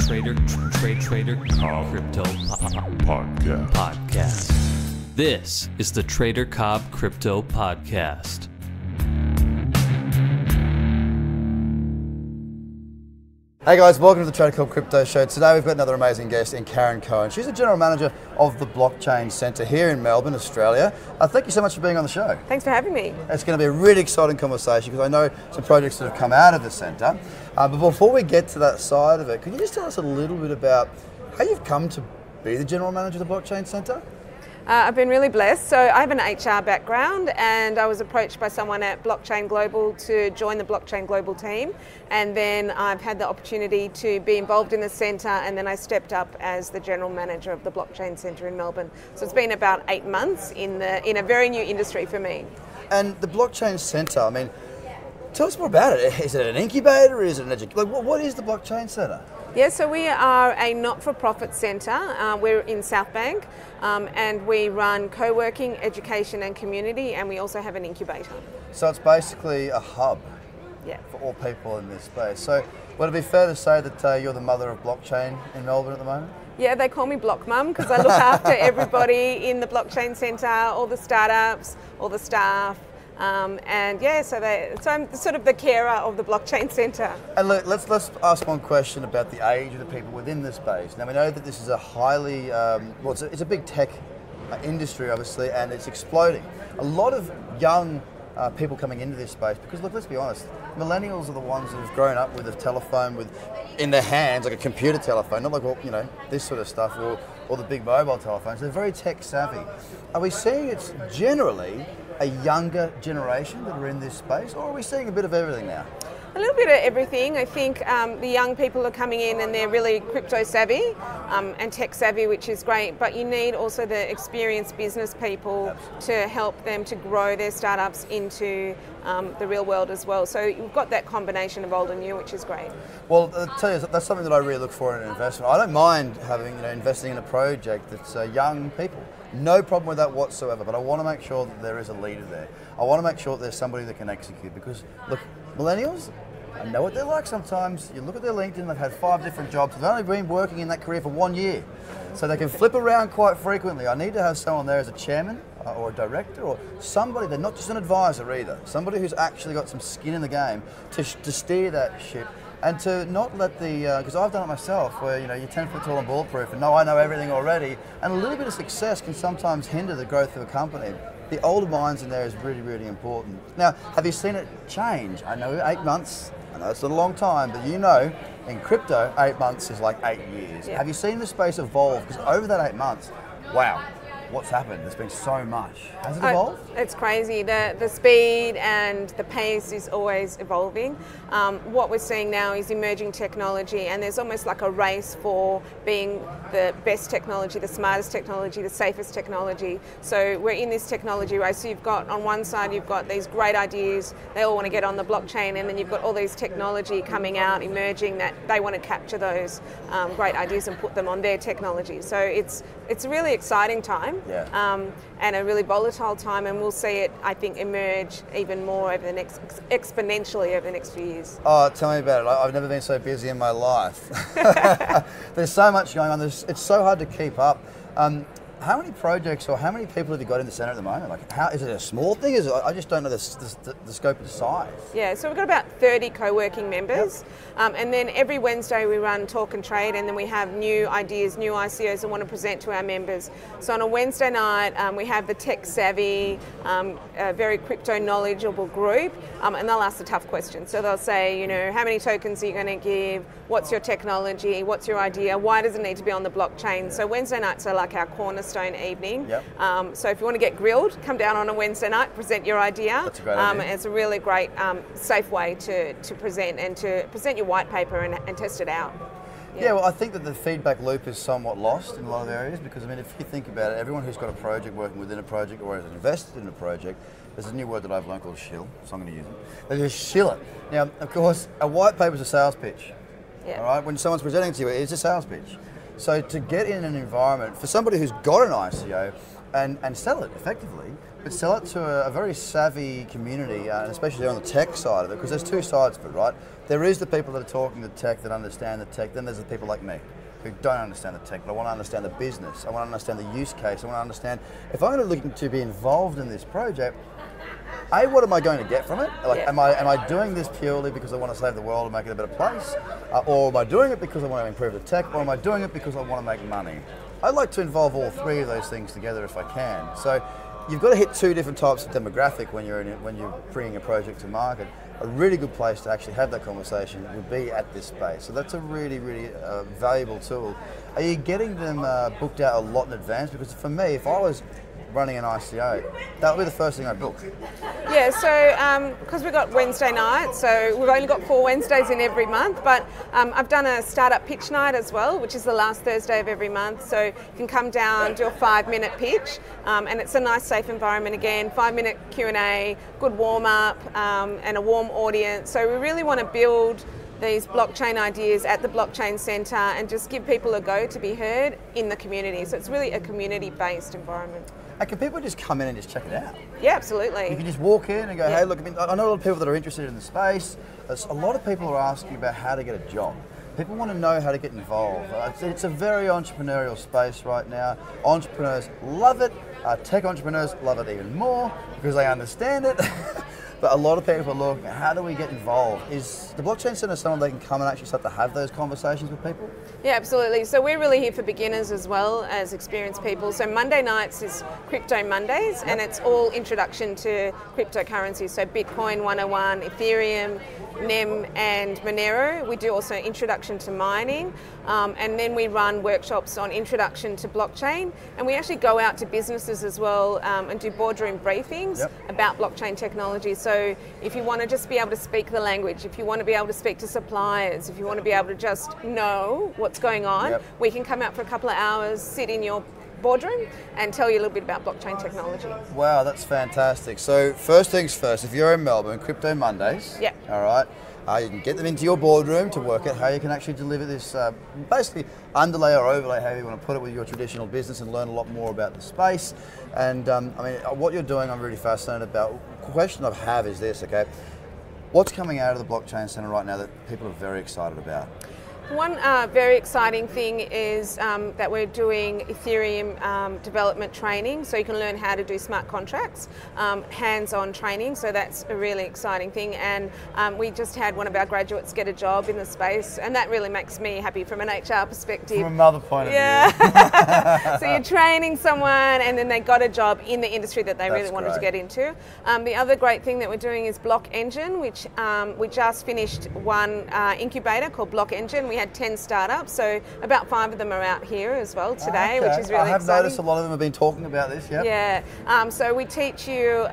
Trader Cobb Crypto Podcast. This is the Trader Cobb Crypto Podcast. Hey guys, welcome to the Trader Cobb Crypto Show. Today we've got another amazing guest in Cohen. She's the General Manager of the Blockchain Centre here in Melbourne, Australia. Thank you so much for being on the show. Thanks for having me. It's going to be a really exciting conversation because I know some projects that have come out of the centre. But before we get to that side of it, could you just tell us a little bit about how you've come to be the General Manager of the Blockchain Centre? I've been really blessed. So I have an HR background and I was approached by someone at Blockchain Global to join the Blockchain Global team. And then I've had the opportunity to be involved in the centre, and then I stepped up as the General Manager of the Blockchain Centre in Melbourne. So it's been about 8 months in a very new industry for me. And the Blockchain Centre, I mean, tell us more about it. Is it an incubator? Is it an education? Like, what is the Blockchain Centre? Yeah, so we are a not-for-profit centre. We're in South Bank, and we run co-working, education and community, and we also have an incubator. So it's basically a hub for all people in this space. So would it be fair to say that you're the mother of blockchain in Melbourne at the moment? Yeah, they call me BlockMum because I look after everybody in the Blockchain Centre, all the startups, all the staff. So I'm sort of the carer of the Blockchain Centre. And look, let's ask one question about the age of the people within this space. Now we know that this is a highly, it's a big tech industry obviously, and it's exploding. A lot of young people coming into this space because look, let's be honest, millennials are the ones that have grown up with a telephone in their hands, like a computer telephone, not like this sort of stuff or the big mobile telephones. They're very tech savvy. Are we seeing it's generally a younger generation that are in this space, or are we seeing a bit of everything now? A little bit of everything. I think the young people are coming in and they're really crypto savvy and tech savvy, which is great, but you need also the experienced business people to help them to grow their startups into the real world as well. So you've got that combination of old and new, which is great. Well, I'll tell you, that's something that I really look for in an investment. I don't mind having, investing in a project that's young people. No problem with that whatsoever, but I want to make sure that there is a leader there. I want to make sure that there's somebody that can execute because, look, millennials, I know what they're like sometimes. You look at their LinkedIn, they've had 5 different jobs. They've only been working in that career for 1 year. So they can flip around quite frequently. I need to have someone there as a chairman or a director or somebody, they're not just an advisor either, somebody who's actually got some skin in the game to steer that ship and to not let because I've done it myself where, you're 10 foot tall and bulletproof and no, I know everything already, and a little bit of success can sometimes hinder the growth of a company. The older minds in there is really, really important. Now, have you seen it change? I know 8 months, I know it's not a long time, but in crypto, 8 months is like 8 years. Yeah. Have you seen the space evolve? Because over that 8 months, wow, what's happened? There's been so much. Has it evolved? It's crazy. The speed and the pace is always evolving. What we're seeing now is emerging technology, and there's almost like a race for being the best technology, the smartest technology, the safest technology. So we're in this technology race. So you've got, on one side, you've got these great ideas, they all want to get on the blockchain, and then you've got all these technology coming out, emerging, that they want to capture those great ideas and put them on their technology. So it's a really exciting time. And a really volatile time, and we'll see it, I think, emerge even more over the exponentially over the next few years. Oh, tell me about it. I've never been so busy in my life. There's so much going on. It's so hard to keep up. How many projects or how many people have you got in the centre at the moment? Like, how is it a small thing? I just don't know the scope of the size. Yeah, so we've got about 30 co-working members, and then every Wednesday we run Talk and Trade, and then we have new ideas, new ICOs that want to present to our members. So on a Wednesday night, we have the tech savvy, very crypto knowledgeable group, and they'll ask the tough questions. So they'll say, how many tokens are you going to give? What's your technology? What's your idea? Why does it need to be on the blockchain? So Wednesday nights are like our cornerstone evening. So if you want to get grilled, come down on a Wednesday night, present your idea. That's a great idea. It's a really great, safe way to present and to present your white paper and test it out. Yeah, well, I think that the feedback loop is somewhat lost in a lot of areas because, if you think about it, everyone who's got a project working within a project or has invested in a project, there's a new word that I've learned called shill, so I'm going to use it. They just shill it. Now, of course, a white paper is a sales pitch. All right, when someone's presenting to you, it's a sales pitch. So to get in an environment, for somebody who's got an ICO, and sell it effectively, but sell it to a very savvy community, and especially on the tech side of it, because there's two sides of it, right? There is the people that are talking the tech, that understand the tech, then there's the people like me, who don't understand the tech, but I want to understand the business, I want to understand the use case, I want to understand, if I'm looking to be involved in this project, A, what am I going to get from it? Like, am I doing this purely because I want to save the world and make it a better place? Or am I doing it because I want to improve the tech? Or am I doing it because I want to make money? I'd like to involve all three of those things together if I can. So you've got to hit two different types of demographic when you're bringing a project to market. A really good place to actually have that conversation would be at this space. So that's a really, really valuable tool. Are you getting them booked out a lot in advance? Because for me, if I was running an ICO, that would be the first thing I book. Yeah, so because we've got Wednesday night, so we've only got 4 Wednesdays in every month, but I've done a startup pitch night as well, which is the last Thursday of every month. So you can come down, do a 5-minute pitch, and it's a nice safe environment again, 5-minute Q&A, good warm up, and a warm audience. So we really want to build these blockchain ideas at the Blockchain Centre and just give people a go to be heard in the community. So it's really a community-based environment. And can people just come in and just check it out? Yeah, absolutely. You can just walk in and go, hey, look, I know a lot of people that are interested in the space. A lot of people are asking about how to get a job. People want to know how to get involved. It's a very entrepreneurial space right now. Entrepreneurs love it. Tech entrepreneurs love it even more because they understand it. But a lot of people are looking at how do we get involved? Is the Blockchain Centre someone they can come and actually start to have those conversations with people? Yeah, absolutely. So we're really here for beginners as well as experienced people. So Monday nights is Crypto Mondays, and it's all introduction to cryptocurrency. So Bitcoin 101, Ethereum, NEM and Monero. We do also introduction to mining, and then we run workshops on introduction to blockchain, and we actually go out to businesses as well and do boardroom briefings about blockchain technology. So if you want to just be able to speak the language, if you want to be able to speak to suppliers, if you want to be able to just know what's going on, we can come out for a couple of hours, sit in your boardroom and tell you a little bit about blockchain technology. Wow, that's fantastic. So first things first, if you're in Melbourne, Crypto Mondays, all right, you can get them into your boardroom to work out how you can actually deliver this, basically underlay or overlay, however you want to put it, with your traditional business and learn a lot more about the space. And I mean, what you're doing I'm really fascinated about. The question I have is this, okay, what's coming out of the Blockchain Centre right now that people are very excited about? One very exciting thing is that we're doing Ethereum development training, so you can learn how to do smart contracts, hands-on training, so that's a really exciting thing. And we just had one of our graduates get a job in the space, and that really makes me happy from an HR perspective. From another point of view. So you're training someone and then they got a job in the industry that they really wanted to get into. The other great thing that we're doing is Block Engine, which we just finished one incubator called Block Engine. We had 10 startups, so about 5 of them are out here as well today, which is really exciting. I have noticed a lot of them have been talking about this, so we teach you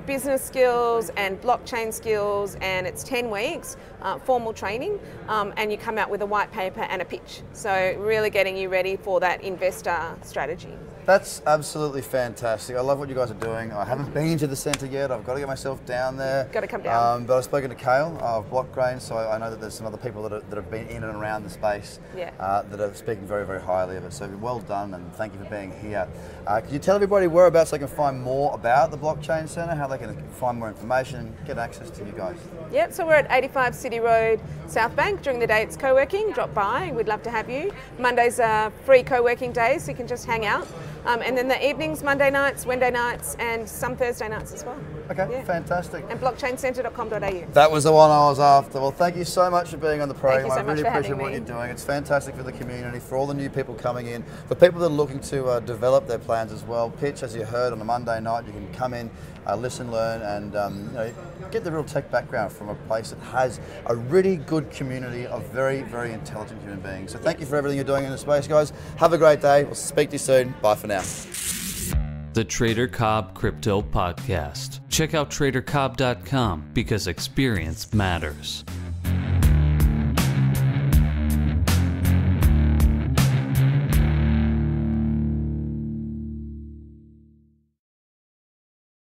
business skills and blockchain skills, and it's 10 weeks, formal training, and you come out with a white paper and a pitch. So really getting you ready for that investor strategy. That's absolutely fantastic. I love what you guys are doing. I haven't been to the centre yet. I've got to get myself down there. Got to come down. But I've spoken to Kale of Blockgrain, so I know that there's some other people that have been in and around the space that are speaking very, very highly of it. So well done, and thank you for being here. Can you tell everybody whereabouts they can find more about the Blockchain Centre, how they can find more information and get access to you guys? Yep, so we're at 85 City Road, South Bank. During the day it's co-working, drop by, we'd love to have you. Mondays are free co-working days, so you can just hang out. And then the evenings, Monday nights, Wednesday nights, and some Thursday nights as well. Okay, fantastic. And blockchaincentre.com.au. That was the one I was after. Well, thank you so much for being on the program. Thank you so much I really appreciate what you're doing. It's fantastic for the community, for all the new people coming in, for people that are looking to develop their plans as well. Pitch, as you heard, on a Monday night. You can come in, listen, learn, and get the real tech background from a place that has a really good community of very, very intelligent human beings. So thank you for everything you're doing in the space, guys. Have a great day. We'll speak to you soon. Bye for now. The Trader Cobb Crypto Podcast. Check out tradercobb.com because experience matters.